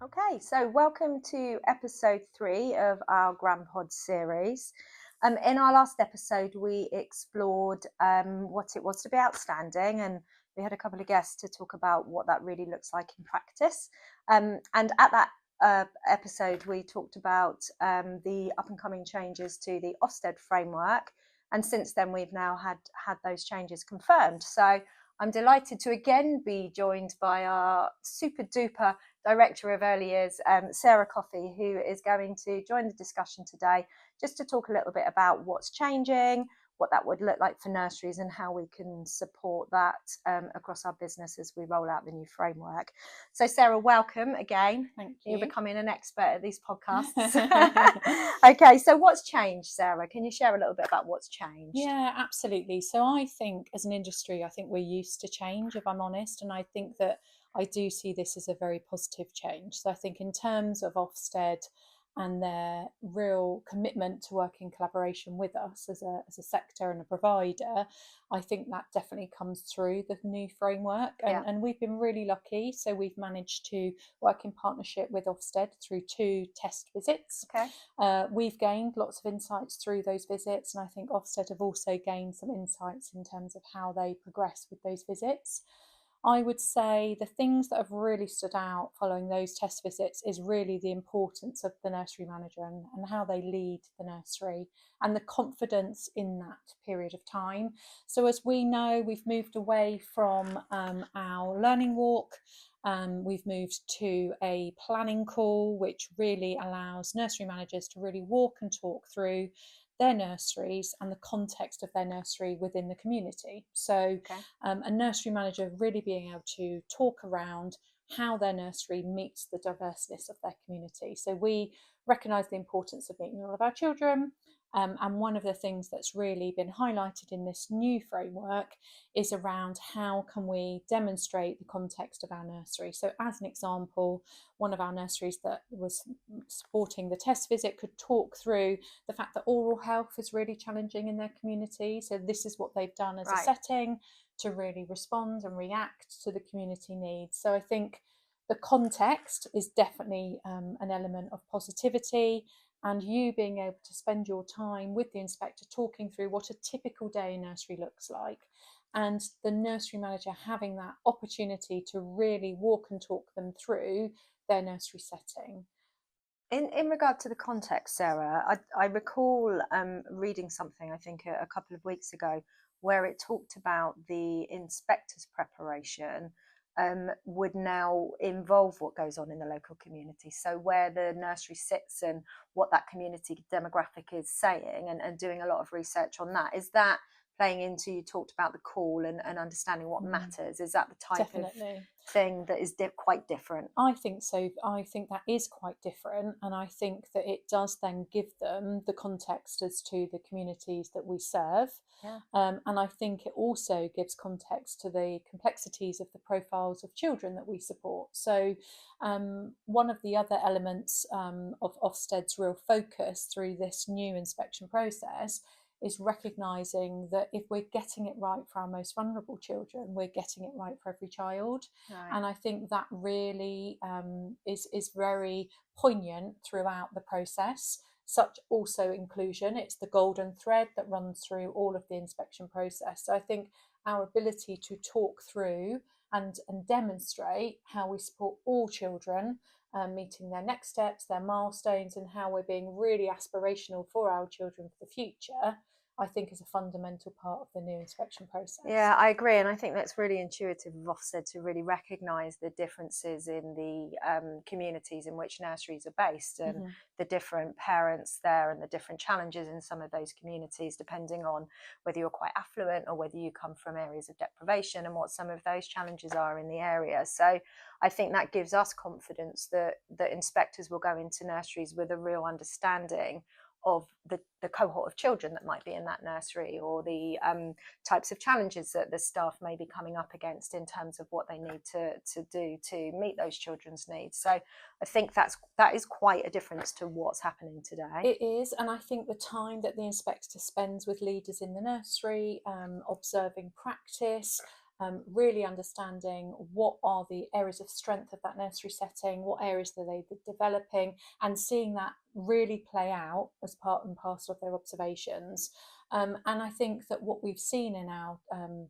Okay, so welcome to episode 3 of our GrandPod series. In our last episode, we explored what it was to be outstanding, and we had a couple of guests to talk about what that really looks like in practice. And at that episode, we talked about the up and coming changes to the Ofsted framework, and since then, we've now had those changes confirmed. So I'm delighted to again be joined by our super duper Director of Early Years, Sara Coffey, who is going to join the discussion today just to talk a little bit about what's changing, what that would look like for nurseries and how we can support that across our business as we roll out the new framework. So Sara, welcome again. Thank you. You're becoming an expert at these podcasts. Okay, so what's changed, Sara? Can you share a little bit about what's changed? Yeah, absolutely. So I think as an industry, I think we're used to change, if I'm honest. And I think that I do see this as a very positive change. So I think in terms of Ofsted and their real commitment to work in collaboration with us as a sector and a provider, I think that definitely comes through the new framework. And we've been really lucky. So we've managed to work in partnership with Ofsted through 2 test visits. Okay. We've gained lots of insights through those visits, and I think Ofsted have also gained some insights in terms of how they progress with those visits. I would say the things that have really stood out following those test visits is really the importance of the nursery manager and how they lead the nursery and the confidence in that period of time. So as we know, we've moved away from our learning walk. We've moved to a planning call, which really allows nursery managers to really walk and talk through their nurseries and the context of their nursery within the community. So a nursery manager really being able to talk around how their nursery meets the diverseness of their community. So we recognise the importance of meeting all of our children. And one of the things that's really been highlighted in this new framework is around how can we demonstrate the context of our nursery. So as an example, one of our nurseries that was supporting the test visit could talk through the fact that oral health is really challenging in their community. So this is what they've done as a setting to really respond and react to the community needs. So I think the context is definitely an element of positivity, and you being able to spend your time with the inspector talking through what a typical day in nursery looks like, and the nursery manager having that opportunity to really walk and talk them through their nursery setting. In regard to the context, Sara, I recall reading something, I think a couple of weeks ago, where it talked about the inspector's preparation would now involve what goes on in the local community. So where the nursery sits and what that community demographic is saying, and doing a lot of research on that. Is that playing into, you talked about the call and understanding what matters? Is that the type of thing that is quite different? I think so. I think that is quite different, and I think that it does then give them the context as to the communities that we serve. And I think it also gives context to the complexities of the profiles of children that we support. So one of the other elements of Ofsted's real focus through this new inspection process is recognising that if we're getting it right for our most vulnerable children, we're getting it right for every child. And I think that really is very poignant throughout the process. Such also inclusion, it's the golden thread that runs through all of the inspection process. So I think our ability to talk through and demonstrate how we support all children, meeting their next steps, their milestones, and how we're being really aspirational for our children for the future, I think is a fundamental part of the new inspection process. Yeah, I agree, and I think that's really intuitive of Ofsted to really recognise the differences in the communities in which nurseries are based, and the different parents there and the different challenges in some of those communities, depending on whether you're quite affluent or whether you come from areas of deprivation, and what some of those challenges are in the area. So I think that gives us confidence that inspectors will go into nurseries with a real understanding of the cohort of children that might be in that nursery, or the types of challenges that the staff may be coming up against in terms of what they need to do to meet those children's needs. So I think that is quite a difference to what's happening today. It is, and I think the time that the inspector spends with leaders in the nursery, observing practice, really understanding what are the areas of strength of that nursery setting, what areas are they developing, and seeing that really play out as part and parcel of their observations. And I think that what we've seen in our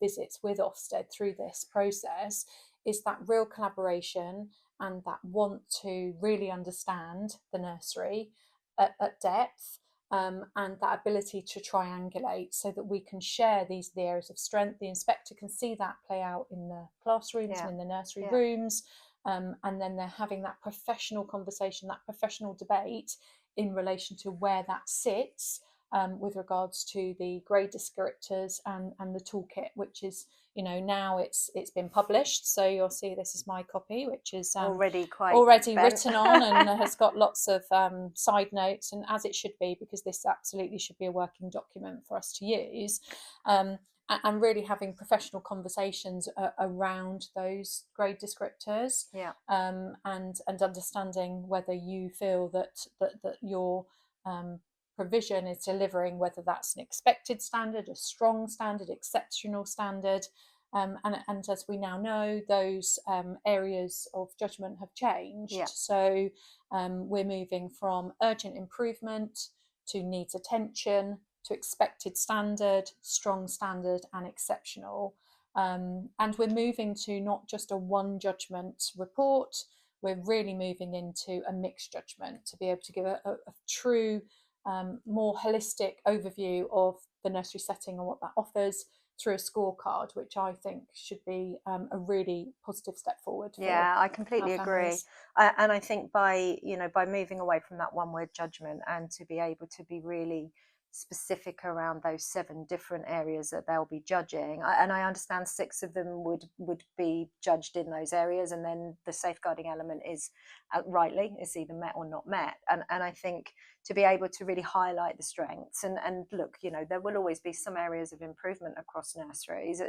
visits with Ofsted through this process is that real collaboration and that want to really understand the nursery at depth, and that ability to triangulate so that we can share the areas of strength. The inspector can see that play out in the classrooms and in the nursery rooms, and then they're having that professional conversation, that professional debate in relation to where that sits, with regards to the grade descriptors and the toolkit, which is, now it's been published. So you'll see this is my copy, which is already written on and has got lots of side notes, and as it should be, because this absolutely should be a working document for us to use. And really having professional conversations around those grade descriptors, and understanding whether you feel that your provision is delivering, whether that's an expected standard, a strong standard, exceptional standard. And as we now know, those areas of judgment have changed. So we're moving from urgent improvement to needs attention to expected standard, strong standard, and exceptional. And we're moving to not just a one judgment report, we're really moving into a mixed judgment to be able to give a true, more holistic overview of the nursery setting and what that offers through a scorecard, which I think should be a really positive step forward. I completely agree. And I think by moving away from that one word judgment and to be able to be really specific around those 7 different areas that they'll be judging, and I understand 6 of them would be judged in those areas, and then the safeguarding element is rightly is either met or not met, and I think to be able to really highlight the strengths and look, there will always be some areas of improvement across nurseries,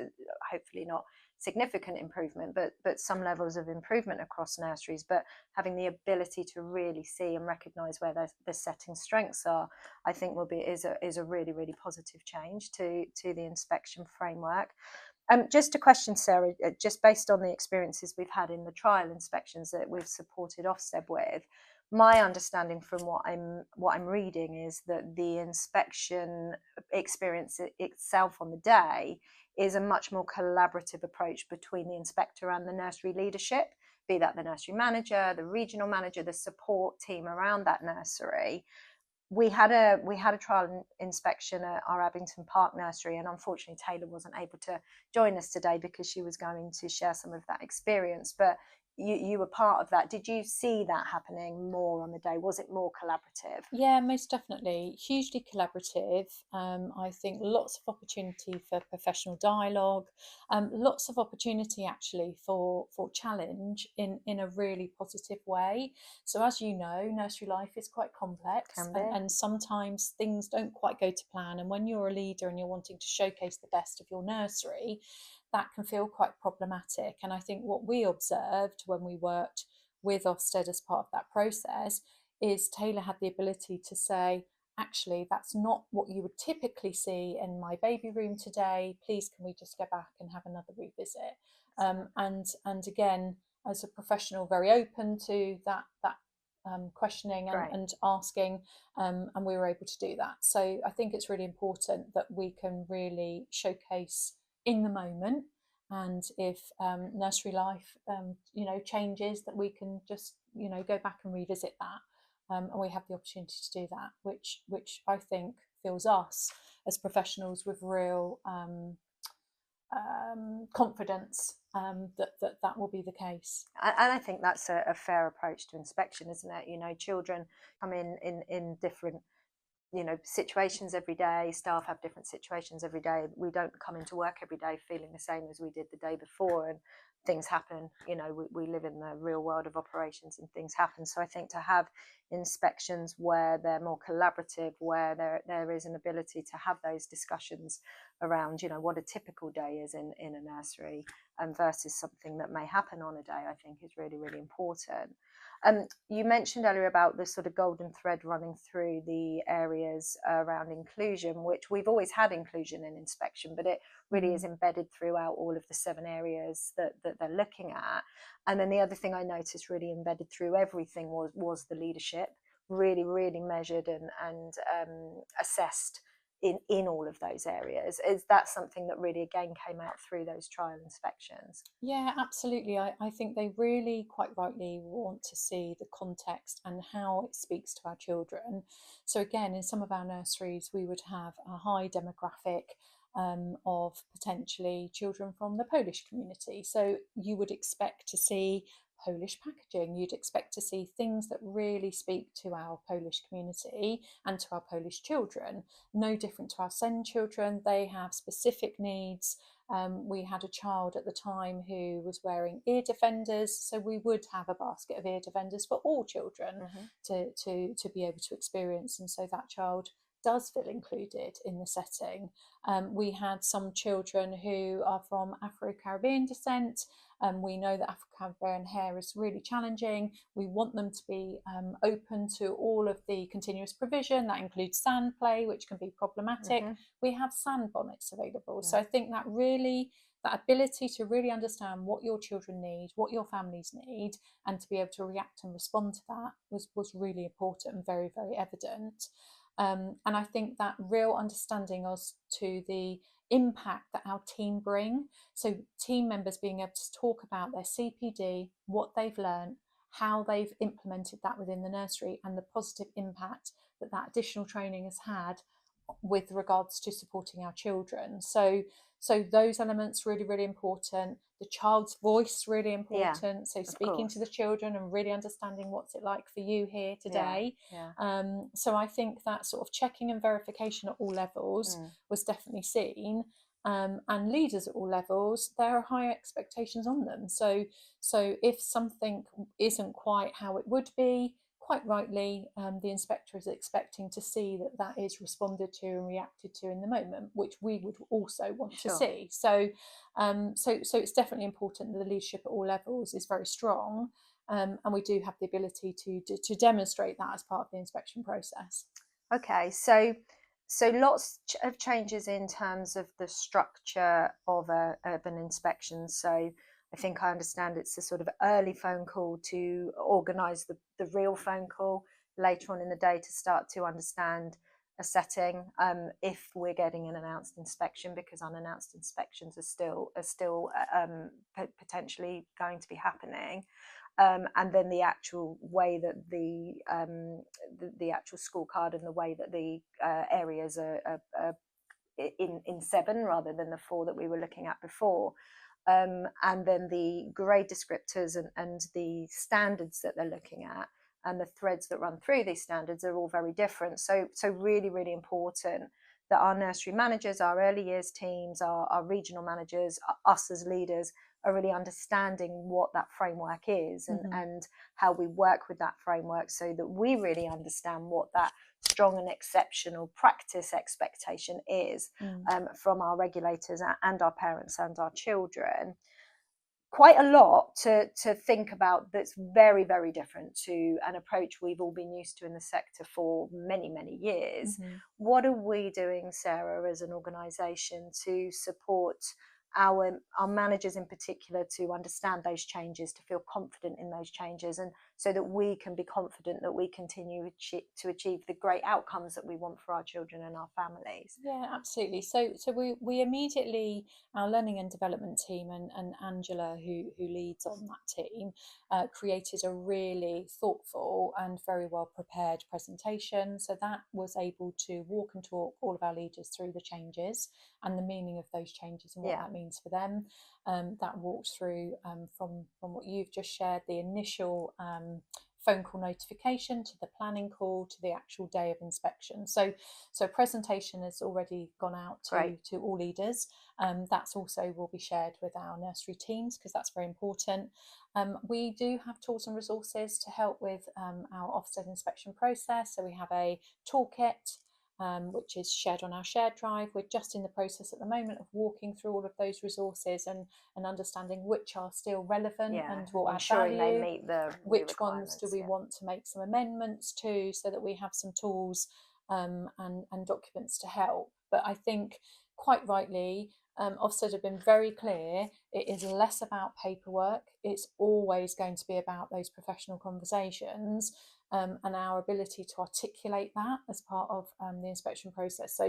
hopefully not significant improvement, but some levels of improvement across nurseries, but having the ability to really see and recognise where the setting strengths are, I think is a really, really positive change to the inspection framework. Just a question, Sarah, just based on the experiences we've had in the trial inspections that we've supported Ofsted with, my understanding from what I'm reading is that the inspection experience itself on the day is a much more collaborative approach between the inspector and the nursery leadership, be that the nursery manager, the regional manager, the support team around that nursery. We had a trial inspection at our Abington Park nursery, and unfortunately Taylor wasn't able to join us today because she was going to share some of that experience, but you were part of that. Did you see that happening more on the day? Was it more collaborative? Yeah, most definitely. Hugely collaborative. I think lots of opportunity for professional dialogue, lots of opportunity actually for challenge in a really positive way. So as you know, nursery life is quite complex, and sometimes things don't quite go to plan. And when you're a leader and you're wanting to showcase the best of your nursery, that can feel quite problematic. And I think what we observed when we worked with Ofsted as part of that process is Taylor had the ability to say, actually, that's not what you would typically see in my baby room today. Please, can we just go back and have another revisit? And again, as a professional, very open to that questioning and asking, and we were able to do that. So I think it's really important that we can really showcase in the moment, and if nursery life changes, that we can just go back and revisit that, and we have the opportunity to do that, which I think fills us as professionals with real confidence that will be the case. And I think that's a fair approach to inspection, isn't it? Children come in different situations every day. Staff have different situations every day. We don't come into work every day feeling the same as we did the day before, and things happen. We live in the real world of operations and things happen. So I think to have inspections where they're more collaborative, where there is an ability to have those discussions around what a typical day is in a nursery, versus something that may happen on a day, I think is really, really important. You mentioned earlier about the sort of golden thread running through the areas around inclusion, which we've always had inclusion in inspection, but it really is embedded throughout all of the 7 areas that they're looking at. And then the other thing I noticed really embedded through everything was the leadership, really, really measured and assessed in all of those areas. Is that something that really again came out through those trial inspections? Yeah, absolutely. I think they really quite rightly want to see the context and how it speaks to our children. So again, in some of our nurseries, we would have a high demographic of potentially children from the Polish community. So you would expect to see Polish packaging. You'd expect to see things that really speak to our Polish community and to our Polish children. No different to our SEND children. They have specific needs. We had a child at the time who was wearing ear defenders, so we would have a basket of ear defenders for all children to be able to experience, and so that child does feel included in the setting. We had some children who are from Afro-Caribbean descent. We know that Afro-Caribbean hair is really challenging. We want them to be open to all of the continuous provision. That includes sand play, which can be problematic. We have sand bonnets available. So I think that really, that ability to really understand what your children need, what your families need, and to be able to react and respond to that was really important and very, very evident. And I think that real understanding as to the impact that our team bring. So team members being able to talk about their CPD, what they've learned, how they've implemented that within the nursery, and the positive impact that that additional training has had with regards to supporting our children. So those elements really, really important. The child's voice really important. So speaking to the children and really understanding what's it like for you here today. So I think that sort of checking and verification at all levels was definitely seen. And leaders at all levels, there are high expectations on them. So if something isn't quite how it would be, quite rightly, the inspector is expecting to see that that is responded to and reacted to in the moment, which we would also want to see. So it's definitely important that the leadership at all levels is very strong, and we do have the ability to demonstrate that as part of the inspection process. Okay, so lots of changes in terms of the structure of an inspection. So I think I understand it's a sort of early phone call to organise the real phone call later on in the day to start to understand a setting. If we're getting an announced inspection, because unannounced inspections are still potentially going to be happening. And then the actual way that the actual scorecard and the way that the areas are in 7 rather than the 4 that we were looking at before. And then the grade descriptors and the standards that they're looking at and the threads that run through these standards are all very different. So really, really important that our nursery managers, our early years teams, our regional managers, us as leaders are really understanding what that framework is and how we work with that framework, so that we really understand what that strong and exceptional practice expectation is from our regulators and our parents and our children. Quite a lot to think about that's very, very different to an approach we've all been used to in the sector for many, many years. What are we doing, Sarah, as an organisation to support our managers in particular to understand those changes, to feel confident in those changes, and so that we can be confident that we continue to achieve the great outcomes that we want for our children and our families? Yeah, absolutely. So we immediately, our learning and development team and Angela, who leads on that team, created a really thoughtful and very well prepared presentation. So that was able to walk and talk all of our leaders through the changes and the meaning of those changes and what that means for them. That walked through from what you've just shared, the initial phone call notification to the planning call to the actual day of inspection. So presentation has already gone out to all leaders. That's also will be shared with our nursery teams, because that's very important. We do have tools and resources to help with our Ofsted inspection process. So we have a toolkit which is shared on our shared drive. We're just in the process at the moment of walking through all of those resources and understanding which are still relevant and will add ensuring value. they meet the which ones do we want to make some amendments to, so that we have some tools and documents to help. But I think quite rightly, Ofsted have been very clear, it is less about paperwork, it's always going to be about those professional conversations and our ability to articulate that as part of the inspection process.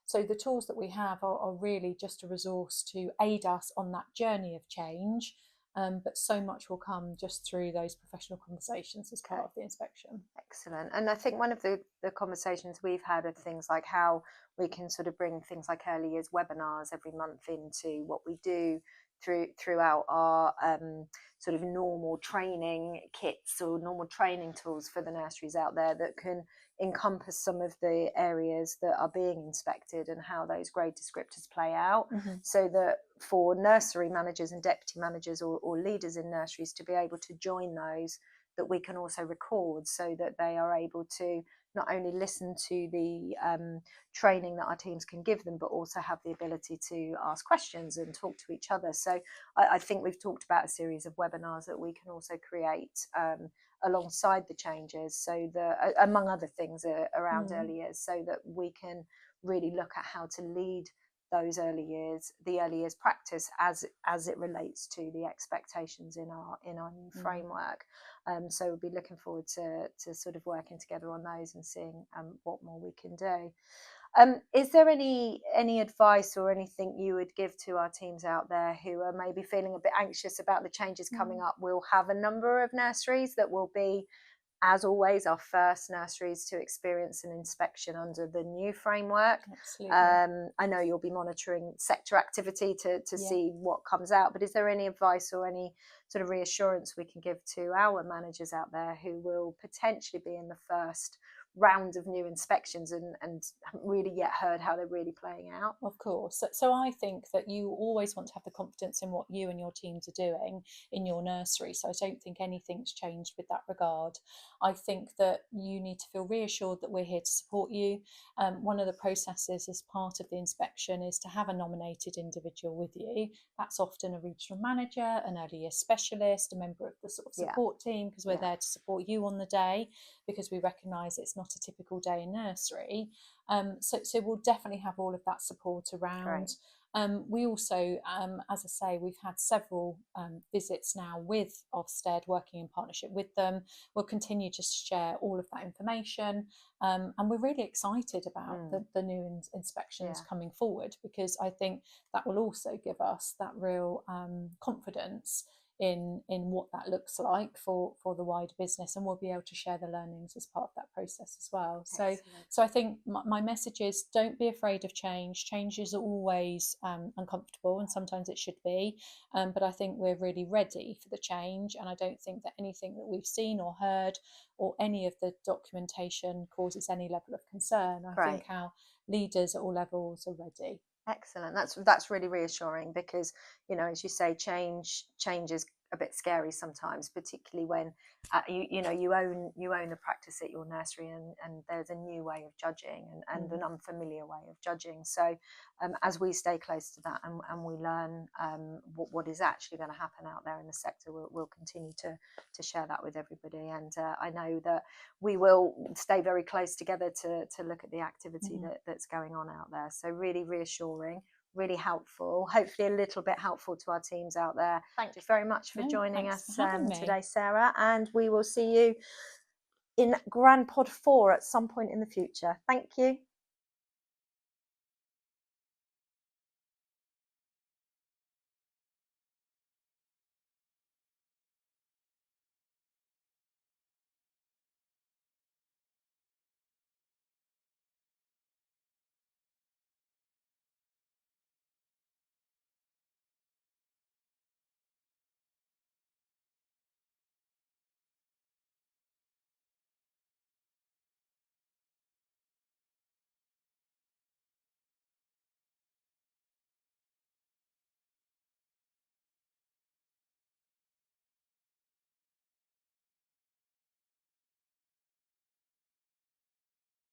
So the tools that we have are really just a resource to aid us on that journey of change, but so much will come just through those professional conversations as part of the inspection. Excellent. And I think one of the conversations we've had are things like how we can sort of bring things like early years webinars every month into what we do throughout our sort of normal training kits or normal training tools for the nurseries out there that can encompass some of the areas that are being inspected and how those grade descriptors play out, so that for nursery managers and deputy managers or leaders in nurseries to be able to join those, that we can also record, so that they are able to not only listen to the training that our teams can give them, but also have the ability to ask questions and talk to each other. So I think we've talked about a series of webinars that we can also create alongside the changes, so that among other things around early years, so that we can really look at how to lead those early years, the early years practice as it relates to the expectations in our new framework. So we'll be looking forward to sort of working together on those and seeing what more we can do. Is there any advice or anything you would give to our teams out there who are maybe feeling a bit anxious about the changes coming up? We'll have a number of nurseries that will be, as always, our first nurseries to experience an inspection under the new framework. Absolutely. I know you'll be monitoring sector activity to see what comes out, but is there any advice or any sort of reassurance we can give to our managers out there who will potentially be in the first round of new inspections and haven't really yet heard how they're really playing out? Of course. So I think that you always want to have the confidence in what you and your teams are doing in your nursery. So I don't think anything's changed with that regard. I think that you need to feel reassured that we're here to support you. One of the processes as part of the inspection is to have a nominated individual with you. That's often a regional manager, an early years specialist, a member of the sort of support team, because we're there to support you on the day, because we recognise it's not a typical day in nursery. So we'll definitely have all of that support around. We also, as I say, we've had several visits now with Ofsted, working in partnership with them. We'll continue to share all of that information, and we're really excited about the new inspections coming forward, because I think that will also give us that real confidence in what that looks like for the wider business, and we'll be able to share the learnings as part of that process as well. So I think my message is, don't be afraid of change. Change is always uncomfortable, and sometimes it should be, but I think we're really ready for the change, and I don't think that anything that we've seen or heard or any of the documentation causes any level of concern. I think our leaders at all levels are ready. Excellent. That's really reassuring, because, you know, as you say, change is a bit scary sometimes, particularly when you own the practice at your nursery, and there's a new way of judging and an unfamiliar way of judging. So as we stay close to that and we learn what is actually going to happen out there in the sector, we'll continue to share that with everybody. And I know that we will stay very close together to look at the activity that's going on out there. So really reassuring, really helpful, hopefully a little bit helpful to our teams out there. Thank you very much for joining us today, Sarah, and we will see you in GrandPod 4 at some point in the future. Thank you.